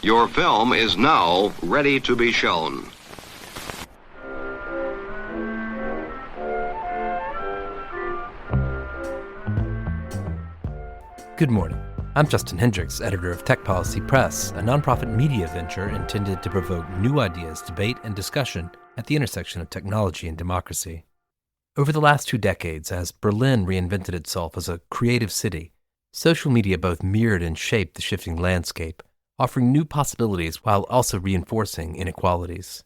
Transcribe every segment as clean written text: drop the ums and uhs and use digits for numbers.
Your film is now ready to be shown. Good morning. I'm Justin Hendricks, editor of Tech Policy Press, a nonprofit media venture intended to provoke new ideas, debate, and discussion at the intersection of technology and democracy. Over the last 2 decades, as Berlin reinvented itself as a creative city, social media both mirrored and shaped the shifting landscape, offering new possibilities while also reinforcing inequalities.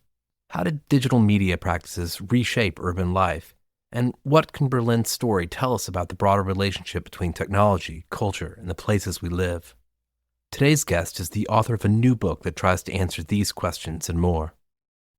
How did digital media practices reshape urban life? And what can Berlin's story tell us about the broader relationship between technology, culture, and the places we live? Today's guest is the author of a new book that tries to answer these questions and more.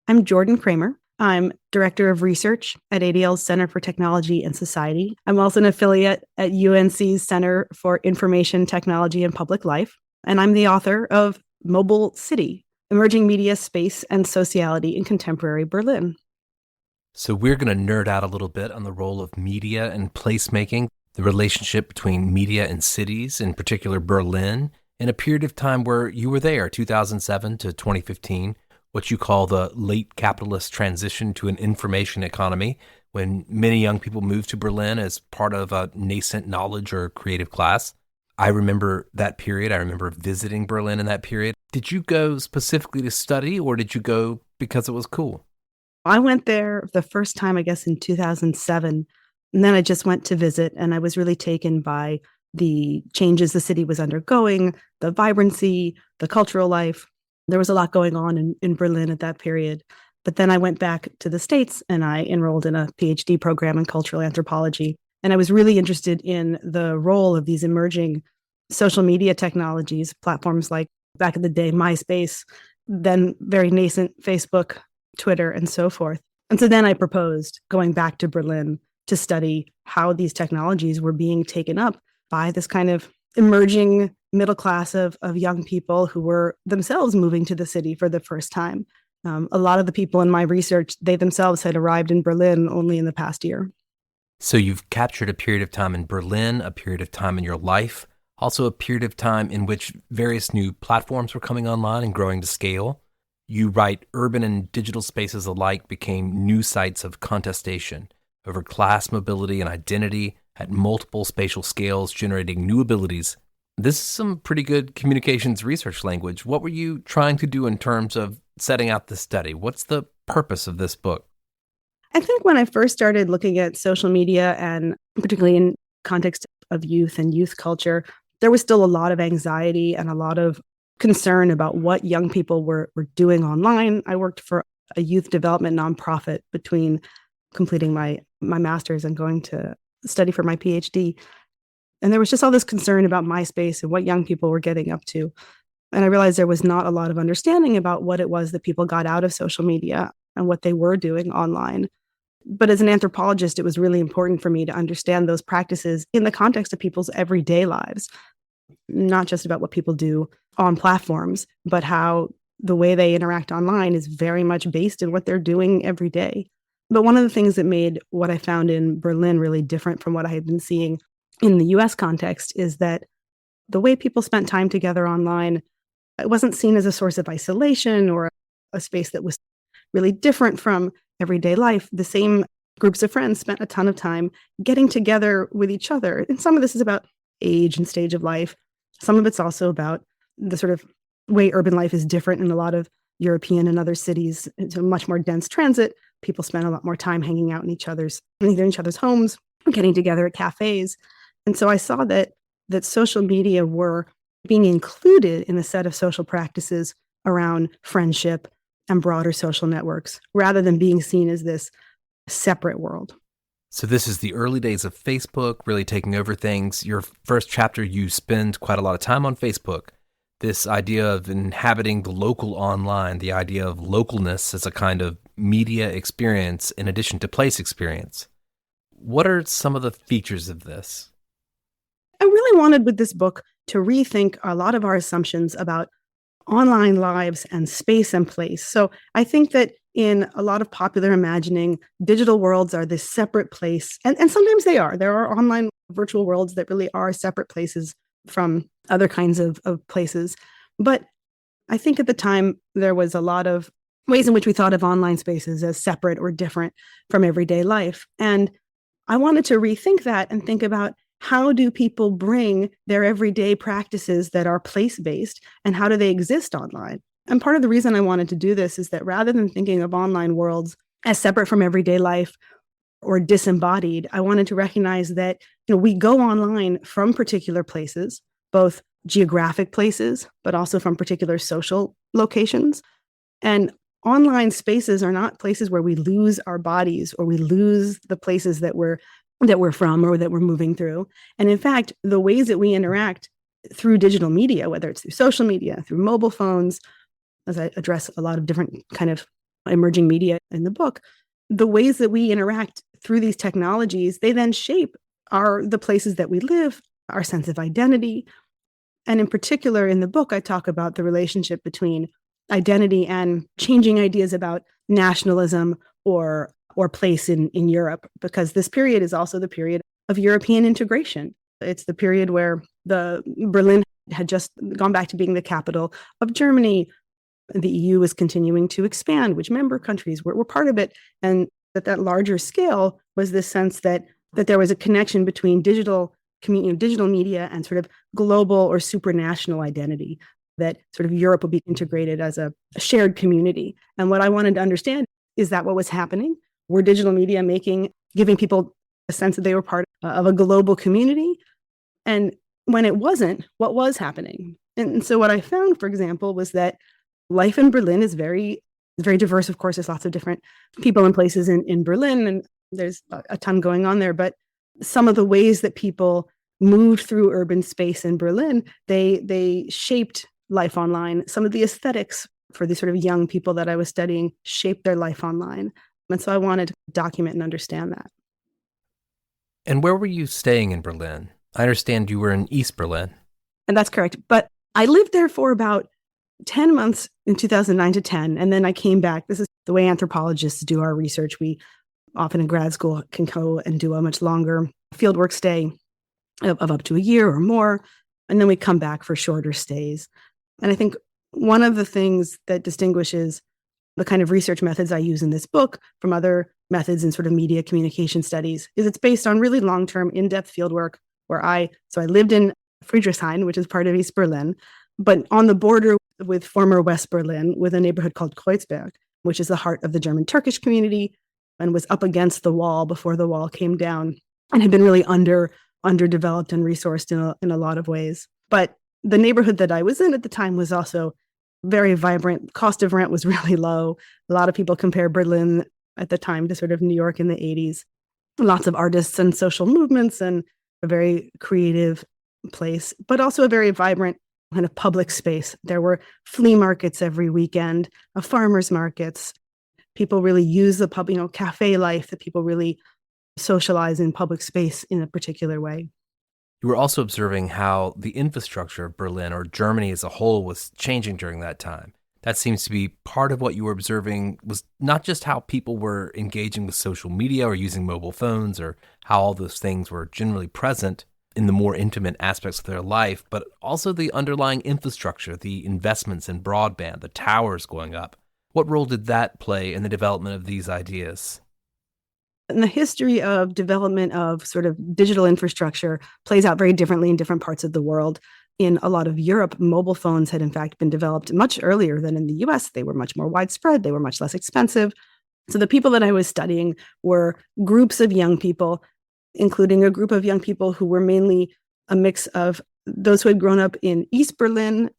I'm Jordan Kramer. I'm Director of Research at ADL's Center for Technology and Society. I'm also an affiliate at UNC's Center for Information Technology and Public Life. And I'm the author of Mobile City, Emerging Media, Space, and Sociality in Contemporary Berlin. So we're going to nerd out a little bit on the role of media and placemaking, the relationship between media and cities, in particular Berlin, in a period of time where you were there, 2007 to 2015, what you call the late capitalist transition to an information economy, when many young people moved to Berlin as part of a nascent knowledge or creative class. I remember that period. I remember visiting Berlin in that period. Did you go specifically to study, or did you go because it was cool? I went there the first time, I guess, in 2007, and then I just went to visit, and I was really taken by the changes the city was undergoing, the vibrancy, the cultural life. There was a lot going on in Berlin at that period. But then I went back to the States, and I enrolled in a PhD program in cultural anthropology. And I was really interested in the role of these emerging social media technologies, platforms like, back in the day, MySpace, then very nascent Facebook, Twitter, and so forth. And so then I proposed going back to Berlin to study how these technologies were being taken up by this kind of emerging middle class of young people who were themselves moving to the city for the first time. A lot of the people in my research, they themselves had arrived in Berlin only in the past year. So you've captured a period of time in Berlin, a period of time in your life, also a period of time in which various new platforms were coming online and growing to scale. You write urban and digital spaces alike became new sites of contestation over class mobility and identity at multiple spatial scales, generating new abilities. This is some pretty good communications research language. What were you trying to do in terms of setting out the study? What's the purpose of this book? I think when I first started looking at social media, and particularly in context of youth and youth culture, there was still a lot of anxiety and a lot of concern about what young people were doing online. I worked for a youth development nonprofit between completing my master's and going to study for my PhD. And there was just all this concern about MySpace and what young people were getting up to. And I realized there was not a lot of understanding about what it was that people got out of social media and what they were doing online. But as an anthropologist, it was really important for me to understand those practices in the context of people's everyday lives, not just about what people do on platforms, but how the way they interact online is very much based in what they're doing every day. But one of the things that made what I found in Berlin really different from what I had been seeing in the US context is that the way people spent time together online, it wasn't seen as a source of isolation or a space that was really different from everyday life. The same groups of friends spent a ton of time getting together with each other. And some of this is about age and stage of life. Some of it's also about the sort of way urban life is different in a lot of European and other cities. It's a much more dense transit. People spend a lot more time hanging out in either in each other's homes, getting together at cafes. And so I saw that social media were being included in a set of social practices around friendship and broader social networks, rather than being seen as this separate world. So this is the early days of Facebook really taking over things. Your first chapter, you spend quite a lot of time on Facebook. This idea of inhabiting the local online, the idea of localness as a kind of media experience in addition to place experience. What are some of the features of this? I really wanted with this book to rethink a lot of our assumptions about online lives and space and place. So I think that in a lot of popular imagining, digital worlds are this separate place. And sometimes they are. There are online virtual worlds that really are separate places from other kinds of places. But I think at the time there was a lot of ways in which we thought of online spaces as separate or different from everyday life. And I wanted to rethink that and think about how do people bring their everyday practices that are place-based and how do they exist online? And part of the reason I wanted to do this is that rather than thinking of online worlds as separate from everyday life or disembodied, I wanted to recognize that we go online from particular places, both geographic places, but also from particular social locations. And online spaces are not places where we lose our bodies or we lose the places that we're from or that we're moving through. And in fact, the ways that we interact through digital media, whether it's through social media, through mobile phones, as I address a lot of different kind of emerging media in the book, the ways that we interact through these technologies, they then shape the places that we live, our sense of identity. And in particular, in the book, I talk about the relationship between identity and changing ideas about nationalism or place in Europe, because this period is also the period of European integration. It's the period where Berlin had just gone back to being the capital of Germany. The EU was continuing to expand, which member countries were part of it. And that larger scale was this sense that there was a connection between digital media and sort of global or supranational identity, that sort of Europe would be integrated as a shared community. And what I wanted to understand is that what was happening? Were digital media giving people a sense that they were part of a global community? And when it wasn't, what was happening? And so what I found, for example, was that life in Berlin is very, very diverse. Of course, there's lots of different people and places in Berlin, and there's a ton going on there. But some of the ways that people moved through urban space in Berlin, they shaped life online. Some of the aesthetics for the sort of young people that I was studying shaped their life online. And so I wanted to document and understand that. And where were you staying in Berlin? I understand you were in East Berlin. And that's correct. But I lived there for about 10 months in 2009 to 10. And then I came back. This is the way anthropologists do our research. We often in grad school can go and do a much longer fieldwork stay of up to a year or more. And then we come back for shorter stays. And I think one of the things that distinguishes the kind of research methods I use in this book from other methods in sort of media communication studies is it's based on really long-term, in-depth fieldwork where I lived in Friedrichshain, which is part of East Berlin, but on the border with former West Berlin with a neighborhood called Kreuzberg, which is the heart of the German-Turkish community and was up against the wall before the wall came down and had been really underdeveloped and resourced in a lot of ways. But the neighborhood that I was in at the time was also very vibrant. Cost of rent was really low. A lot of people compare Berlin at the time to sort of New York in the 80s. Lots of artists and social movements and a very creative place, but also a very vibrant kind of public space. There were flea markets every weekend, farmers markets. People really use the pub, cafe life, that people really socialize in public space in a particular way. You were also observing how the infrastructure of Berlin, or Germany as a whole, was changing during that time. That seems to be part of what you were observing, was not just how people were engaging with social media or using mobile phones, or how all those things were generally present in the more intimate aspects of their life, but also the underlying infrastructure, the investments in broadband, the towers going up. What role did that play in the development of these ideas? And the history of development of sort of digital infrastructure plays out very differently in different parts of the world. In a lot of Europe, mobile phones had in fact been developed much earlier than in the US. They were much more widespread. They were much less expensive. So the people that I was studying were groups of young people, including a group of young people who were mainly a mix of those who had grown up in West Berlin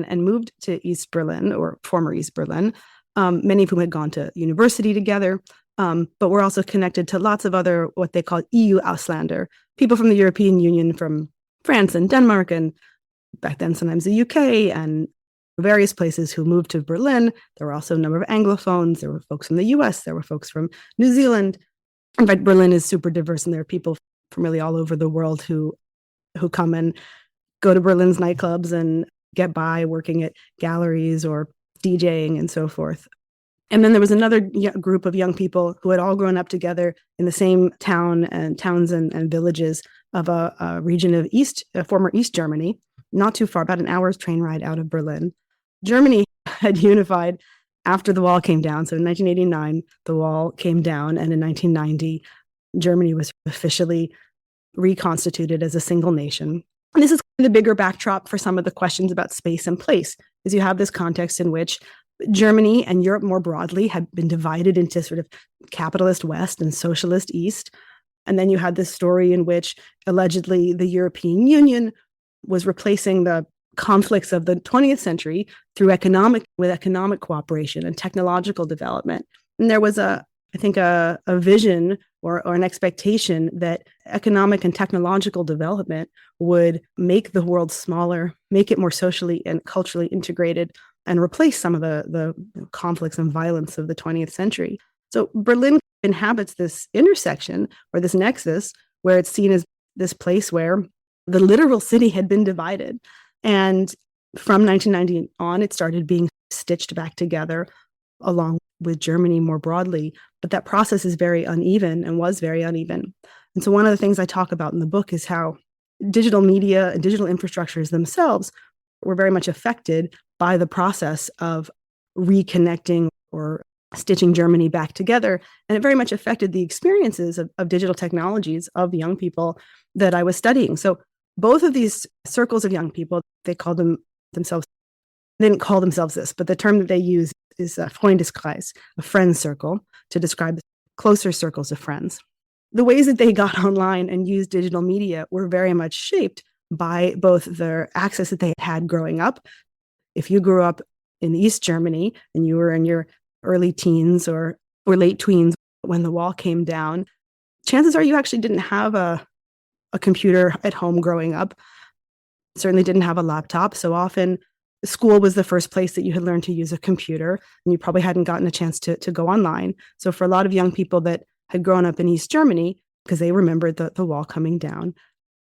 and moved to East Berlin or former East Berlin, many of whom had gone to university together. But we're also connected to lots of other, what they call EU Ausländer, people from the European Union, from France and Denmark, and back then sometimes the UK, and various places who moved to Berlin. There were also a number of Anglophones. There were folks from the US. There were folks from New Zealand. In fact, Berlin is super diverse, and there are people from really all over the world who come and go to Berlin's nightclubs and get by working at galleries or DJing and so forth. And then there was another group of young people who had all grown up together in the same towns and villages of a region of former East Germany, not too far, about an hour's train ride out of Berlin. Germany had unified after the wall came down. So in 1989, the wall came down, and in 1990, Germany was officially reconstituted as a single nation. And this is the bigger backdrop for some of the questions about space and place, is you have this context in which Germany and Europe more broadly had been divided into sort of capitalist West and socialist East. And then you had this story in which allegedly the European Union was replacing the conflicts of the 20th century through economic cooperation and technological development. And there was I think a vision or an expectation that economic and technological development would make the world smaller, make it more socially and culturally integrated, and replace some of the conflicts and violence of the 20th century. So Berlin inhabits this intersection or this nexus where it's seen as this place where the literal city had been divided. And from 1990 on, it started being stitched back together along with Germany more broadly. But that process is very uneven and was very uneven. And so one of the things I talk about in the book is how digital media and digital infrastructures themselves were very much affected by the process of reconnecting or stitching Germany back together. And it very much affected the experiences of digital technologies of young people that I was studying. So both of these circles of young people, they didn't call themselves this, but the term that they use is a Freundeskreis, a friend circle, to describe closer circles of friends. The ways that they got online and used digital media were very much shaped by both their access that they had growing up. If you grew up in East Germany and you were in your early teens or late tweens when the wall came down, chances are you actually didn't have a computer at home growing up. Certainly didn't have a laptop. So often school was the first place that you had learned to use a computer, and you probably hadn't gotten a chance to go online. So for a lot of young people that had grown up in East Germany, because they remembered the wall coming down,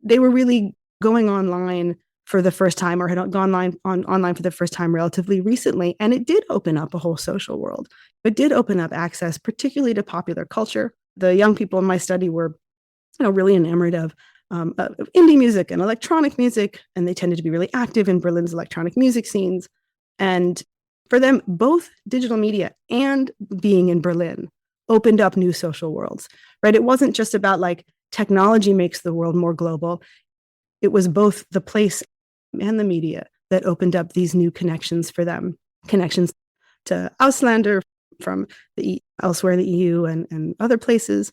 they were really going online for the first time or had gone online for the first time relatively recently. And it did open up a whole social world. It did open up access, particularly to popular culture. The young people in my study were really enamored of indie music and electronic music, and they tended to be really active in Berlin's electronic music scenes. And for them, both digital media and being in Berlin opened up new social worlds, right? It wasn't just about like technology makes the world more global. It was both the place and the media that opened up these new connections for them, connections to Ausländer from elsewhere in the EU and other places,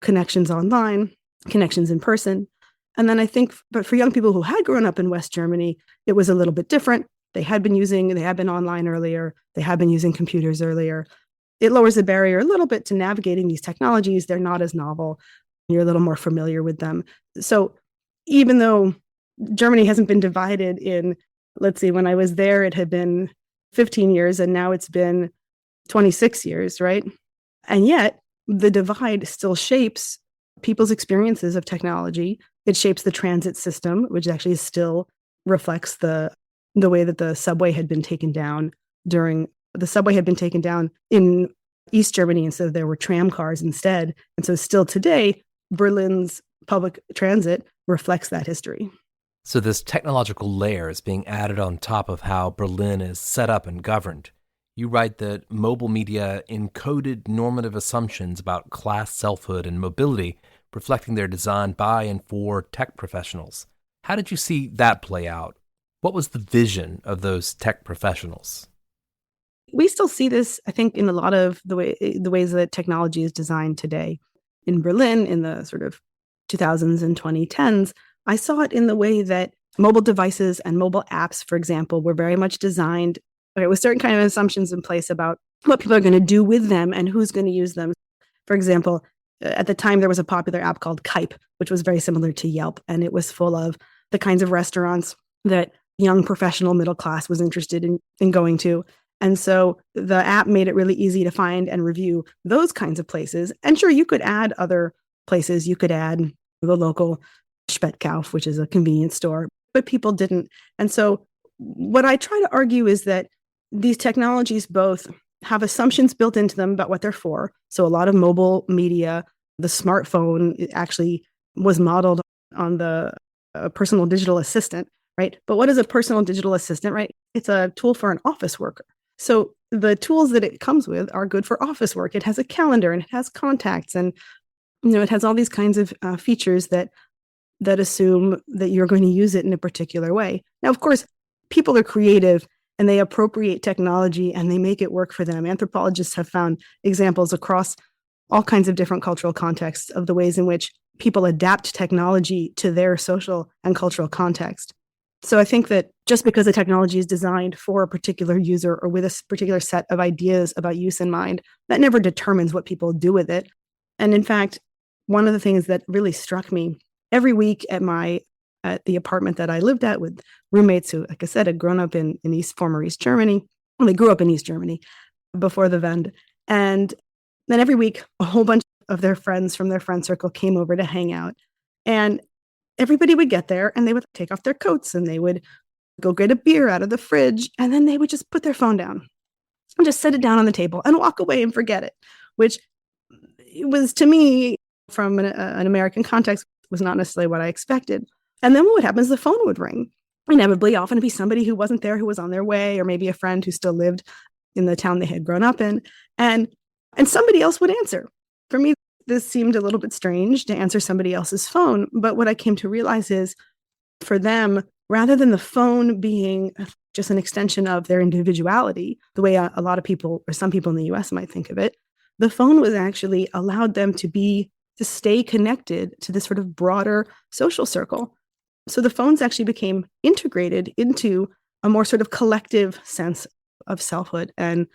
connections online, connections in person. And then I think, but for young people who had grown up in West Germany, it was a little bit different. They had been online earlier. They had been using computers earlier. It lowers the barrier a little bit to navigating these technologies. They're not as novel. You're a little more familiar with them. So even though Germany hasn't been divided in, let's see, when I was there, it had been 15 years and now it's been 26 years, right? And yet the divide still shapes people's experiences of technology. It shapes the transit system, which actually still reflects the way that the subway had been taken down in East Germany, and so there were tram cars instead. And so still today, Berlin's public transit reflects that history. So this technological layer is being added on top of how Berlin is set up and governed. You write that mobile media encoded normative assumptions about class selfhood and mobility, reflecting their design by and for tech professionals. How did you see that play out? What was the vision of those tech professionals? We still see this, I think, in a lot of the ways that technology is designed today. In Berlin, in the sort of 2000s and 2010s, I saw it in the way that mobile devices and mobile apps, for example, were very much designed with certain kind of assumptions in place about what people are going to do with them and who's going to use them. For example, at the time, there was a popular app called Kype, which was very similar to Yelp, and it was full of the kinds of restaurants that young professional middle class was interested in going to. And so the app made it really easy to find and review those kinds of places. And sure, you could add other places. You could add the local Spätkauf, which is a convenience store, but people didn't. And so what I try to argue is that these technologies both have assumptions built into them about what they're for. So a lot of mobile media, the smartphone actually was modeled on the personal digital assistant, right? But what is a personal digital assistant, right? It's a tool for an office worker. So the tools that it comes with are good for office work. It has a calendar and it has contacts, and it has all these kinds of features that assume that you're going to use it in a particular way. Now, of course, people are creative and they appropriate technology and they make it work for them. Anthropologists have found examples across all kinds of different cultural contexts of the ways in which people adapt technology to their social and cultural context. So I think that just because a technology is designed for a particular user or with a particular set of ideas about use in mind, that never determines what people do with it. And in fact, one of the things that really struck me every week at the apartment that I lived at with roommates who, like I said, had grown up in former East Germany. Well, they grew up in East Germany before the Wende. And then every week, a whole bunch of their friends from their friend circle came over to hang out. And everybody would get there and they would take off their coats and they would go get a beer out of the fridge. And then they would just put their phone down and just set it down on the table and walk away and forget it, which was, to me, from an American context, was not necessarily what I expected. And then what would happen is the phone would ring. Inevitably, often it'd be somebody who wasn't there, who was on their way, or maybe a friend who still lived in the town they had grown up in. And somebody else would answer. For me, this seemed a little bit strange to answer somebody else's phone. But what I came to realize is, for them, rather than the phone being just an extension of their individuality, the way a lot of people, or some people in the US might think of it, the phone was actually allowed them to stay connected to this sort of broader social circle. So the phones actually became integrated into a more sort of collective sense of selfhood and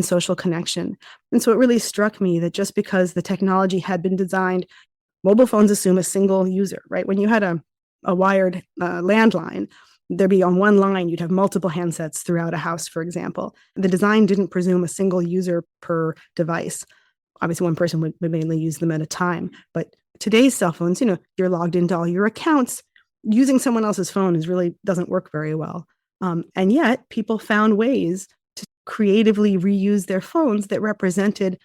social connection. And so it really struck me that just because the technology had been designed, mobile phones assume a single user, right? When you had a wired landline, there'd be on one line, you'd have multiple handsets throughout a house, for example. The design didn't presume a single user per device. Obviously, one person would mainly use them at a time. But today's cell phones, you're logged into all your accounts. Using someone else's phone really doesn't work very well. And yet, people found ways to creatively reuse their phones that represented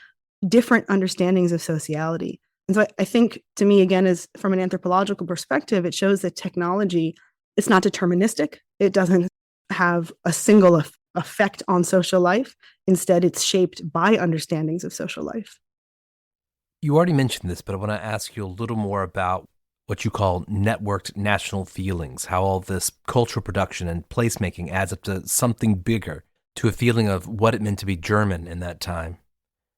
different understandings of sociality. And so I think, to me, again, is from an anthropological perspective, it shows that technology is not deterministic. It doesn't have a single effect on social life. Instead, it's shaped by understandings of social life. You already mentioned this, but I want to ask you a little more about what you call networked national feelings, how all this cultural production and placemaking adds up to something bigger, to a feeling of what it meant to be German in that time.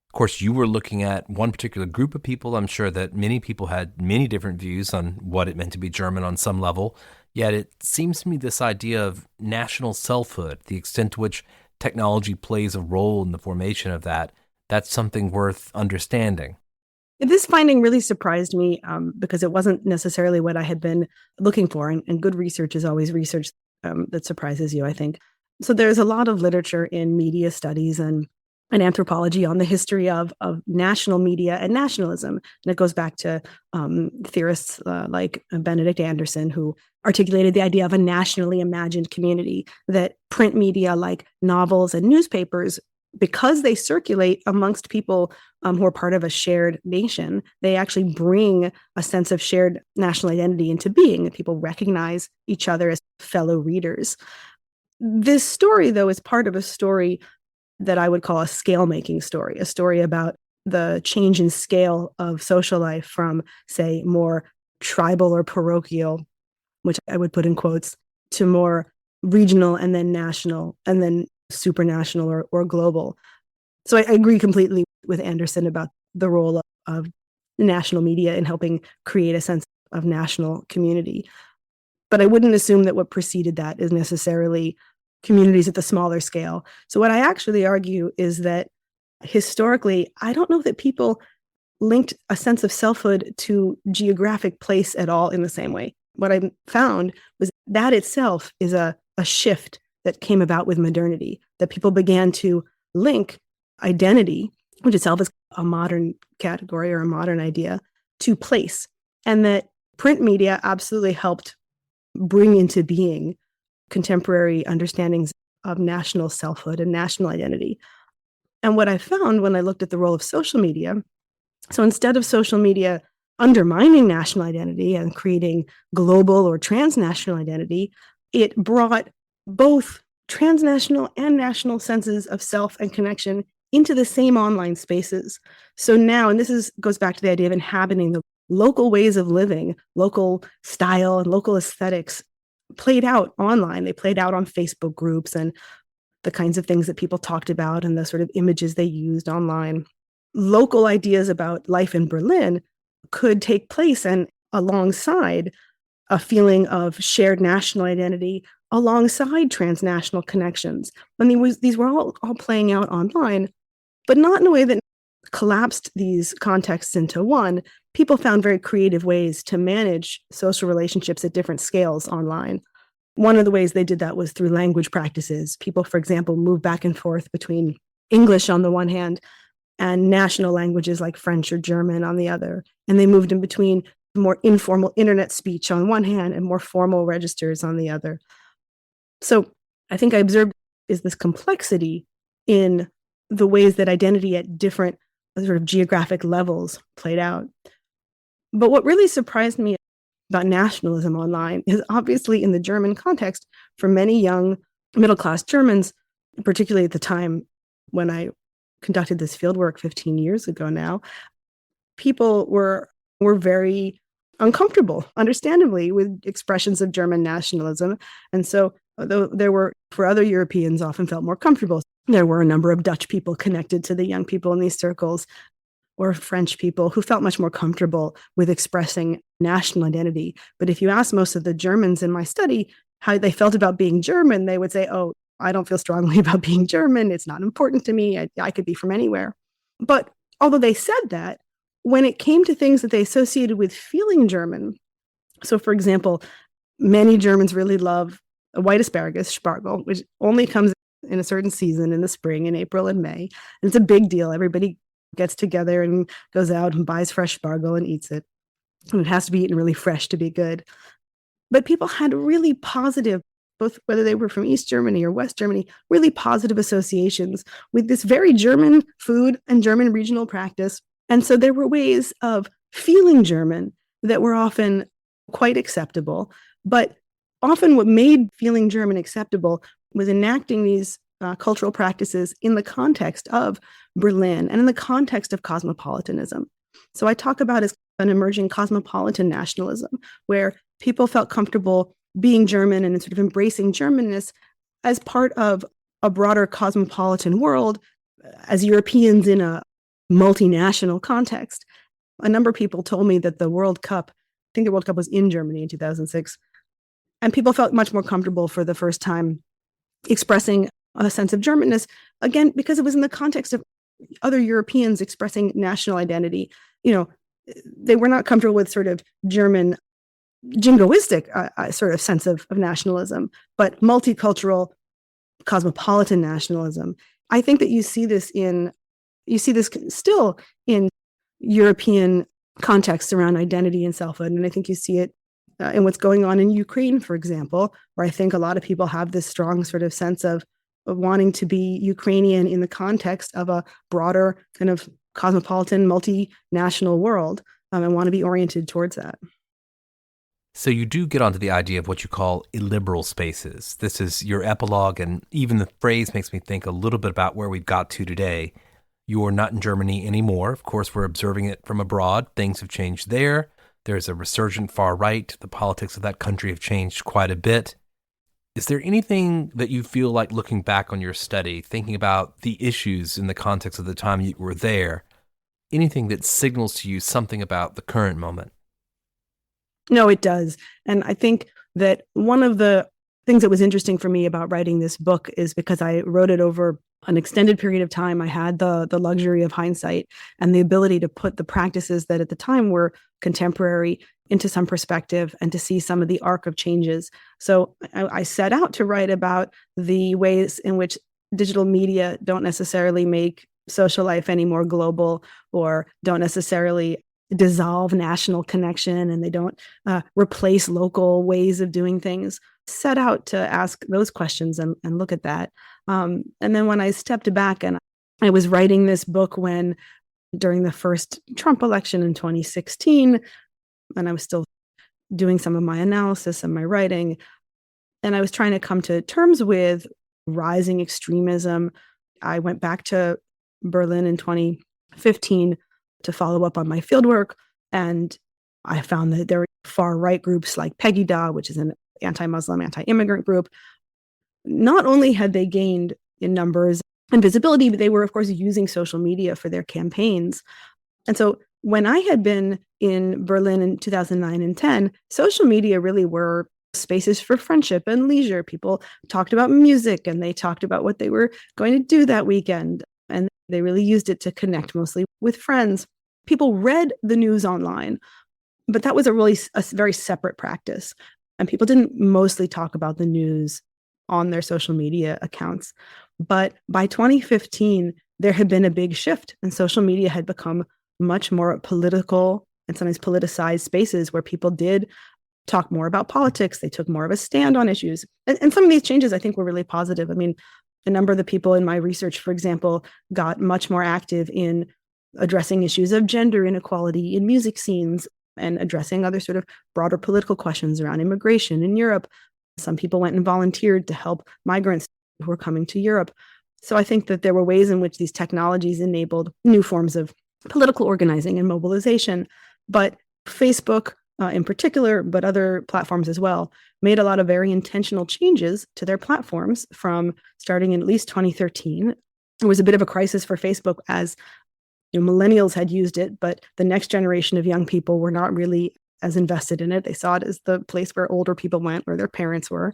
Of course, you were looking at one particular group of people. I'm sure that many people had many different views on what it meant to be German on some level. Yet it seems to me this idea of national selfhood, the extent to which technology plays a role in the formation of that, that's something worth understanding. This finding really surprised me because it wasn't necessarily what I had been looking for. And good research is always research that surprises you, I think. So there's a lot of literature in media studies and anthropology on the history of national media and nationalism. And it goes back to theorists like Benedict Anderson, who articulated the idea of a nationally imagined community, that print media like novels and newspapers, because they circulate amongst people who are part of a shared nation, they actually bring a sense of shared national identity into being, and people recognize each other as fellow readers. This story, though, is part of a story that I would call a scale-making story, a story about the change in scale of social life from, say, more tribal or parochial, which I would put in quotes, to more regional and then national and then supranational or global. So I agree completely with Anderson about the role of national media in helping create a sense of national community. But I wouldn't assume that what preceded that is necessarily communities at the smaller scale. So what I actually argue is that historically, I don't know that people linked a sense of selfhood to geographic place at all in the same way. What I found was that itself is a shift that came about with modernity, that people began to link identity, which itself is a modern category or a modern idea, to place. And that print media absolutely helped bring into being contemporary understandings of national selfhood and national identity. And what I found when I looked at the role of social media, so instead of social media undermining national identity and creating global or transnational identity, it brought both transnational and national senses of self and connection into the same online spaces. So now, and goes back to the idea of inhabiting the local ways of living, local style and local aesthetics played out online. They played out on Facebook groups and the kinds of things that people talked about and the sort of images they used online. Local ideas about life in Berlin could take place and alongside a feeling of shared national identity, alongside transnational connections. And these were all playing out online, but not in a way that collapsed these contexts into one. People found very creative ways to manage social relationships at different scales online. One of the ways they did that was through language practices. People, for example, moved back and forth between English on the one hand and national languages like French or German on the other. And they moved in between more informal internet speech on one hand and more formal registers on the other. So I think I observed is this complexity in the ways that identity at different sort of geographic levels played out. But what really surprised me about nationalism online is obviously in the German context, for many young middle-class Germans, particularly at the time when I conducted this fieldwork 15 years ago now, people were very uncomfortable, understandably, with expressions of German nationalism. And so though there were, for other Europeans, often felt more comfortable. There were a number of Dutch people connected to the young people in these circles, or French people who felt much more comfortable with expressing national identity. But if you ask most of the Germans in my study how they felt about being German, they would say, oh, I don't feel strongly about being German. It's not important to me. I could be from anywhere. But although they said that, when it came to things that they associated with feeling German, so for example, many Germans really love a white asparagus, Spargel, which only comes in a certain season in the spring, in April and May. And it's a big deal. Everybody gets together and goes out and buys fresh Spargel and eats it. And it has to be eaten really fresh to be good. But people had really positive, both whether they were from East Germany or West Germany, really positive associations with this very German food and German regional practice. And so there were ways of feeling German that were often quite acceptable. But often what made feeling German acceptable was enacting these cultural practices in the context of Berlin and in the context of cosmopolitanism. So I talk about as an emerging cosmopolitan nationalism, where people felt comfortable being German and sort of embracing Germanness as part of a broader cosmopolitan world, as Europeans in a multinational context. A number of people told me that the World Cup, I think the World Cup was in Germany in 2006, and people felt much more comfortable for the first time expressing a sense of Germanness, again, because it was in the context of other Europeans expressing national identity. You know, they were not comfortable with sort of German jingoistic sort of sense of nationalism, but multicultural cosmopolitan nationalism. I think that you see this still in European contexts around identity and selfhood. And I think you see it in what's going on in Ukraine, for example, where I think a lot of people have this strong sort of sense of wanting to be Ukrainian in the context of a broader kind of cosmopolitan, multinational world, and want to be oriented towards that. So you do get onto the idea of what you call illiberal spaces. This is your epilogue, and even the phrase makes me think a little bit about where we've got to today. You're not in Germany anymore. Of course, we're observing it from abroad. Things have changed there. There's a resurgent far right. The politics of that country have changed quite a bit. Is there anything that you feel like looking back on your study, thinking about the issues in the context of the time you were there, anything that signals to you something about the current moment? No, it does. And I think that one of the things that was interesting for me about writing this book is because I wrote it over an extended period of time. I had the luxury of hindsight and the ability to put the practices that at the time were contemporary into some perspective and to see some of the arc of changes. So I set out to write about the ways in which digital media don't necessarily make social life any more global, or don't necessarily dissolve national connection, and they don't replace local ways of doing things. Set out to ask those questions and look at that. And then when I stepped back and I was writing this book during the first Trump election in 2016, and I was still doing some of my analysis and my writing, And I was trying to come to terms with rising extremism. I went back to Berlin in 2015 to follow up on my fieldwork. And I found that there were far right groups like Pegida, which is an anti-Muslim, anti-immigrant group. Not only had they gained in numbers and visibility, but they were, of course, using social media for their campaigns. And so when I had been in Berlin in 2009 and 10, social media really were spaces for friendship and leisure. People talked about music and they talked about what they were going to do that weekend. And they really used it to connect mostly with friends. People read the news online, but that was a very separate practice. And people didn't mostly talk about the news on their social media accounts. But by 2015, there had been a big shift, and social media had become much more political and sometimes politicized spaces where people did talk more about politics. They took more of a stand on issues. And some of these changes, I think, were really positive. I mean, a number of the people in my research, for example, got much more active in addressing issues of gender inequality in music scenes and addressing other sort of broader political questions around immigration in Europe. Some people went and volunteered to help migrants who were coming to Europe. So I think that there were ways in which these technologies enabled new forms of political organizing and mobilization. But Facebook, in particular, but other platforms as well, made a lot of very intentional changes to their platforms from starting in at least 2013. It was a bit of a crisis for Facebook as millennials had used it, but the next generation of young people were not really as invested in it. They saw it as the place where older people went, where their parents were.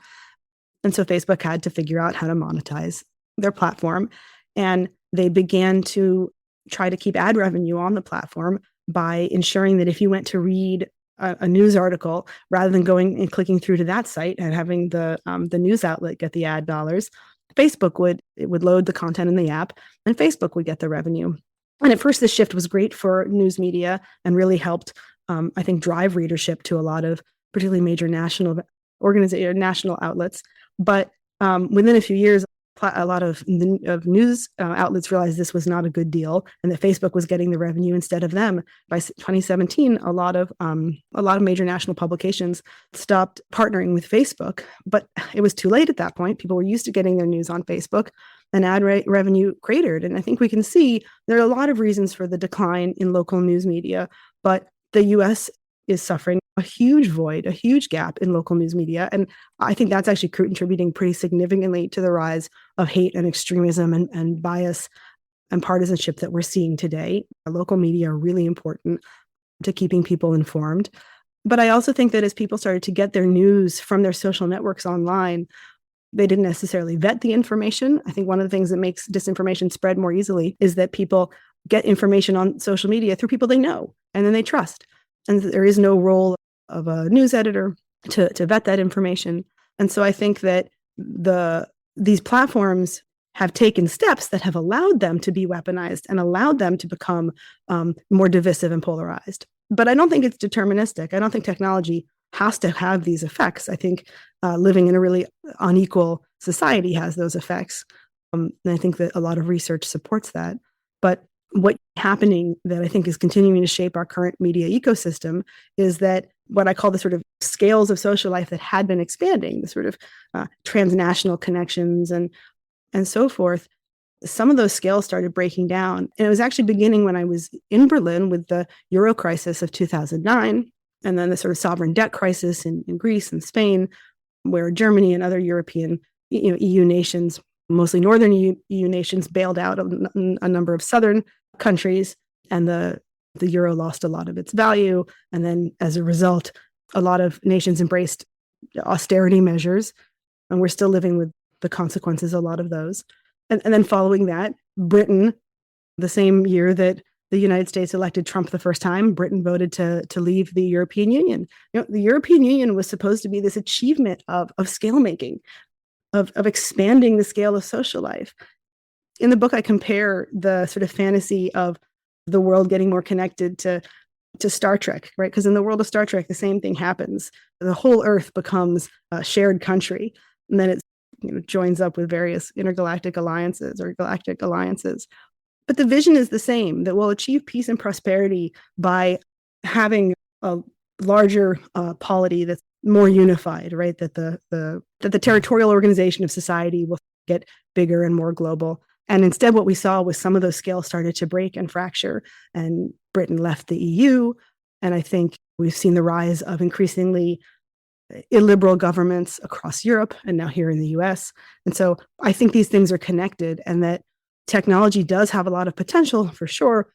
And so Facebook had to figure out how to monetize their platform. And they began to try to keep ad revenue on the platform by ensuring that if you went to read a news article, rather than going and clicking through to that site and having the news outlet get the ad dollars, Facebook would load the content in the app, and Facebook would get the revenue. And at first, this shift was great for news media and really helped, I think, drive readership to a lot of particularly major national outlets. But within a few years, a lot of news outlets realized this was not a good deal, and that Facebook was getting the revenue instead of them. By 2017, a lot of major national publications stopped partnering with Facebook, but it was too late at that point. People were used to getting their news on Facebook, and ad revenue cratered. And I think we can see there are a lot of reasons for the decline in local news media, but the U.S. is suffering a huge void, a huge gap in local news media. And I think that's actually contributing pretty significantly to the rise of hate and extremism and bias and partisanship that we're seeing today. Local media are really important to keeping people informed. But I also think that as people started to get their news from their social networks online, they didn't necessarily vet the information. I think one of the things that makes disinformation spread more easily is that people get information on social media through people they know and then they trust. And there is no role of a news editor to vet that information. And so I think that these platforms have taken steps that have allowed them to be weaponized and allowed them to become more divisive and polarized. But I don't think it's deterministic. I don't think technology has to have these effects. I think living in a really unequal society has those effects. And I think that a lot of research supports that. But what's happening that I think is continuing to shape our current media ecosystem is that what I call the sort of scales of social life that had been expanding, the sort of transnational connections and so forth, some of those scales started breaking down. And it was actually beginning when I was in Berlin with the Euro crisis of 2009, and then the sort of sovereign debt crisis in Greece and Spain, where Germany and other European EU nations, mostly northern EU nations, bailed out a number of southern countries, and the euro lost a lot of its value. And then as a result, a lot of nations embraced austerity measures, and we're still living with the consequences of a lot of those. And then following that, Britain, the same year that the United States elected Trump the first time, Britain voted to leave the European Union. The European Union was supposed to be this achievement of scale making, of expanding the scale of social life. In the book, I compare the sort of fantasy of the world getting more connected to Star Trek, right? Because in the world of Star Trek, the same thing happens. The whole Earth becomes a shared country, and then it joins up with various intergalactic alliances or galactic alliances. But the vision is the same, that we'll achieve peace and prosperity by having a larger polity that's more unified, right? That the territorial organization of society will get bigger and more global. And instead, what we saw was some of those scales started to break and fracture, and Britain left the EU. And I think we've seen the rise of increasingly illiberal governments across Europe and now here in the US. And so I think these things are connected, and that technology does have a lot of potential for sure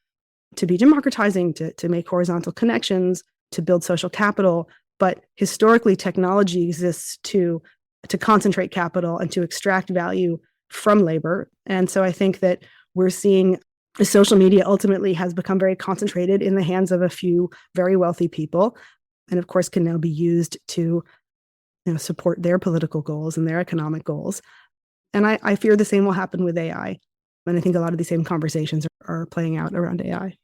to be democratizing, to make horizontal connections, to build social capital. But historically, technology exists to concentrate capital and to extract value from labor. And so I think that we're seeing social media ultimately has become very concentrated in the hands of a few very wealthy people, and of course can now be used to support their political goals and their economic goals. And I fear the same will happen with AI. And I think a lot of these same conversations are playing out around AI.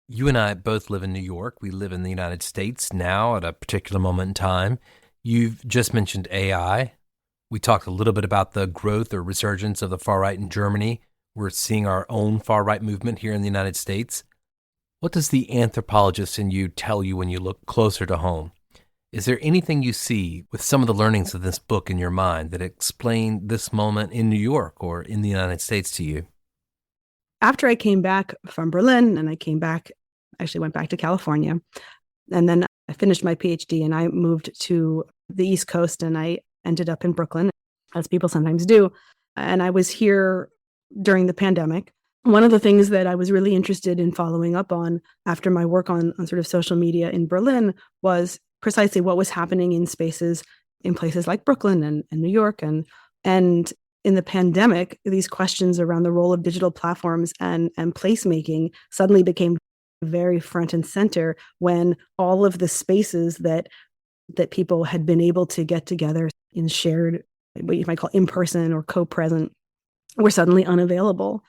You and I both live in New York. We live in the United States now at a particular moment in time. You've just mentioned AI. We talked a little bit about the growth or resurgence of the far right in Germany. We're seeing our own far right movement here in the United States. What does the anthropologist in you tell you when you look closer to home? Is there anything you see with some of the learnings of this book in your mind that explain this moment in New York or in the United States to you? After I came back from Berlin and actually went back to California, and then I finished my PhD and I moved to the East Coast, and I ended up in Brooklyn, as people sometimes do. And I was here during the pandemic. One of the things that I was really interested in following up on after my work on sort of social media in Berlin was precisely what was happening in places like Brooklyn and New York. And in the pandemic, these questions around the role of digital platforms and placemaking suddenly became very front and center when all of the spaces that people had been able to get together in shared, what you might call in-person or co-present, were suddenly unavailable.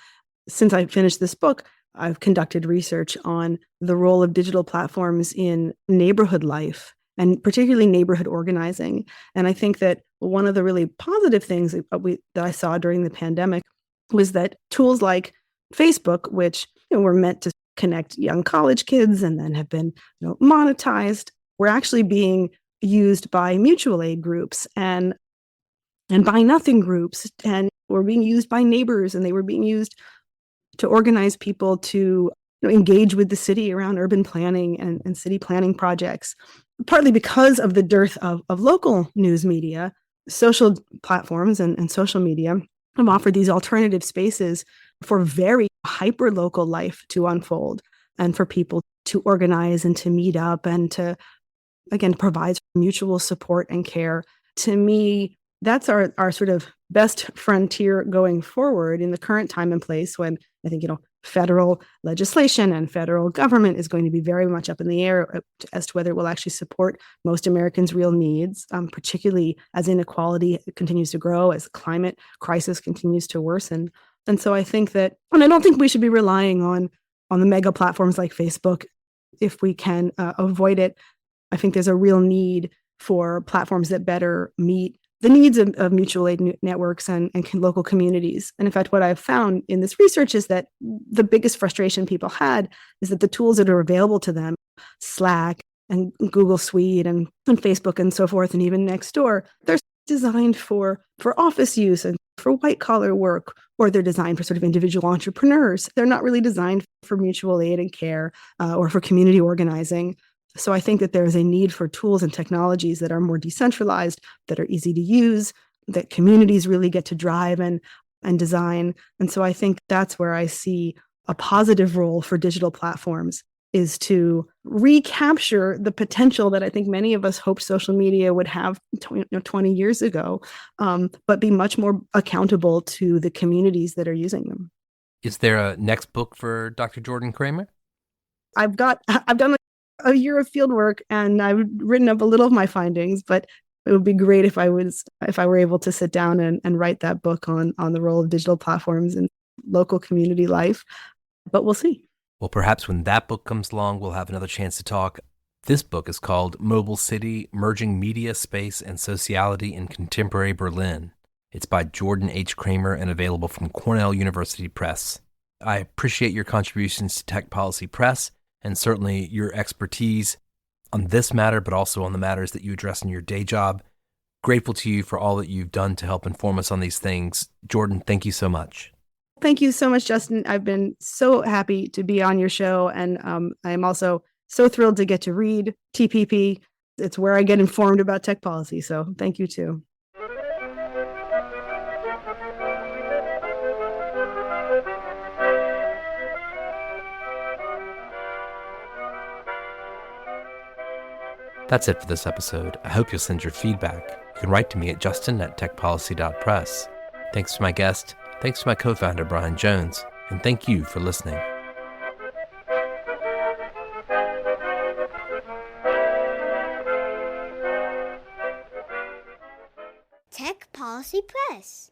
Since I finished this book, I've conducted research on the role of digital platforms in neighborhood life, and particularly neighborhood organizing. And I think that one of the really positive things that I saw during the pandemic was that tools like Facebook, which were meant to connect young college kids and then have been monetized, were actually being used by mutual aid groups and Buy Nothing groups, and were being used by neighbors, and they were being used to organize people to engage with the city around urban planning and city planning projects. Partly because of the dearth of local news media, social platforms and social media have offered these alternative spaces for very hyper-local life to unfold, and for people to organize and to meet up and to, again, provide mutual support and care. To me, that's our sort of best frontier going forward in the current time and place, when I think, federal legislation and federal government is going to be very much up in the air as to whether it will actually support most Americans' real needs, particularly as inequality continues to grow, as the climate crisis continues to worsen. And so I think that, and I don't think we should be relying on the mega platforms like Facebook if we can avoid it. I think there's a real need for platforms that better meet the needs of mutual aid networks and local communities. And in fact, what I've found in this research is that the biggest frustration people had is that the tools that are available to them, Slack and Google Suite and Facebook and so forth, and even Nextdoor, they're designed for office use and for white collar work, or they're designed for sort of individual entrepreneurs. They're not really designed for mutual aid and care or for community organizing. So I think that there is a need for tools and technologies that are more decentralized, that are easy to use, that communities really get to drive and design. And so I think that's where I see a positive role for digital platforms, is to recapture the potential that I think many of us hoped social media would have 20 years ago, but be much more accountable to the communities that are using them. Is there a next book for Dr. Jordan Kramer? I've done a year of field work, and I've written up a little of my findings, but it would be great if I were able to sit down and write that book on the role of digital platforms in local community life. But we'll see. Well, perhaps when that book comes along, we'll have another chance to talk. This book is called Mobile City: Merging Media, Space, and Sociality in Contemporary Berlin. It's by Jordan H. Kramer and available from Cornell University Press. I appreciate your contributions to Tech Policy Press, and certainly your expertise on this matter, but also on the matters that you address in your day job. Grateful to you for all that you've done to help inform us on these things. Jordan, thank you so much. Thank you so much, Justin. I've been so happy to be on your show. And I am also so thrilled to get to read TPP. It's where I get informed about tech policy. So thank you, too. That's it for this episode. I hope you'll send your feedback. You can write to me at justin@techpolicy.press. Thanks to my guest, thanks to my co-founder, Brian Jones, and thank you for listening. Tech Policy Press.